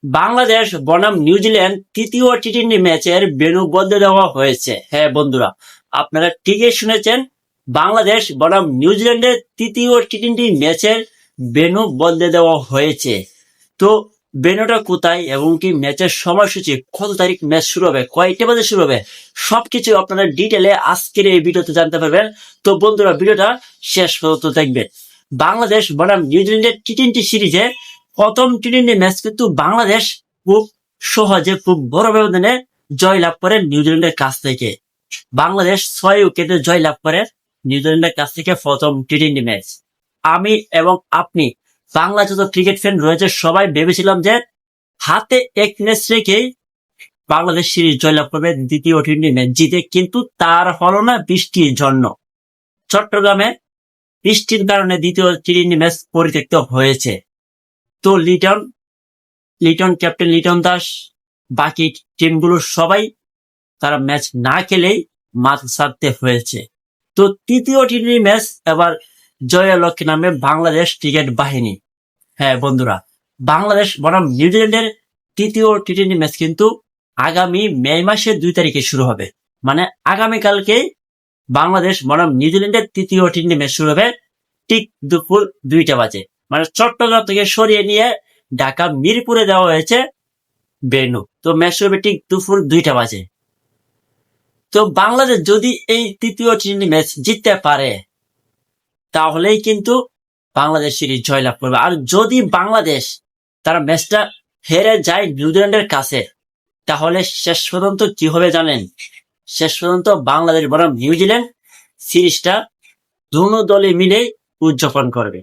বাংলাদেশ বনাম নিউজিল্যান্ড তৃতীয় টি-20 ম্যাচের ভেন্যু বদলে দেওয়া হয়েছে। হ্যাঁ বন্ধুরা, আপনারা ঠিকই শুনেছেন, বাংলাদেশ বনাম নিউজিল্যান্ডের তৃতীয় টি-20 ম্যাচের ভেন্যু বদলে দেওয়া হয়েছে। তো ভেন্যুটা কোথায় এবং কি ম্যাচের সময়সূচি, কত তারিখ ম্যাচ শুরু হবে, কয়টা বাজে শুরু হবে, সবকিছু আপনারা ডিটেলে আজকের এই ভিডিওতে জানতে পারবেন। তো বন্ধুরা, ভিডিওটা শেষ পর্যন্ত দেখবেন। বাংলাদেশ বনাম নিউজিল্যান্ডের টি-20 সিরিজে প্রথম টি-20 ম্যাচ কিন্তু বাংলাদেশ খুব সহজে, খুব বড় ব্যবধানে জয়লাভ করে নিউজিল্যান্ডের কাছ থেকে। বাংলাদেশ 6 উইকেটে জয়লাভ করে নিউজিল্যান্ডের কাছ থেকে প্রথম টি-20 ম্যাচ। আমি এবং আপনি, বাংলা যত ক্রিকেট ফ্যান রয়েছে, সবাই ভেবেছিলাম যে হাতে এক ম্যাচ রেখেই বাংলাদেশ সিরিজ জয়লাভ করবে, দ্বিতীয় টি-20 ম্যাচ জিতে। কিন্তু তার হলো না, বৃষ্টির জন্য চট্টগ্রামে বৃষ্টির কারণে দ্বিতীয় টি-20 ম্যাচ পরিত্যক্ত হয়েছে। তো ক্যাপ্টেন লিটন দাস, বাকি টিমগুলোর সবাই তারা ম্যাচ না খেলেই মাঠ ছাড়তে হয়েছে। তো তৃতীয় টি-20 ম্যাচ এবার জয়ের লক্ষ্যে নামে বাংলাদেশ ক্রিকেট বাহিনী। হ্যাঁ বন্ধুরা, বাংলাদেশ বনাম নিউজিল্যান্ডের তৃতীয় টি-20 ম্যাচ কিন্তু আগামী মে মাসের 2 তারিখে শুরু হবে। মানে আগামীকালকে বাংলাদেশ বনাম নিউজিল্যান্ডের তৃতীয় টি-20 ম্যাচ শুরু হবে ঠিক দুপুর 2টা বাজে। মানে চট্টগ্রাম থেকে সরিয়ে নিয়ে ঢাকা মিরপুরে দেওয়া হয়েছে ভেন্যু। তো ম্যাচ শুরু হবে ঠিক দুপুর 2টা বাজে। তো বাংলাদেশ যদি এই তৃতীয় টি-20 ম্যাচ জিততে পারে, তাহলেই কিন্তু বাংলাদেশ সিরিজ জয়লাভ করবে। আর যদি বাংলাদেশ তারা ম্যাচটা হেরে যায় নিউজিল্যান্ডের কাছে, তাহলে শেষ পর্যন্ত কি হবে জানেন? শেষ পর্যন্ত বাংলাদেশ বনাম নিউজিল্যান্ড সিরিজটা দুনো দলে মিলে উদযাপন করবে।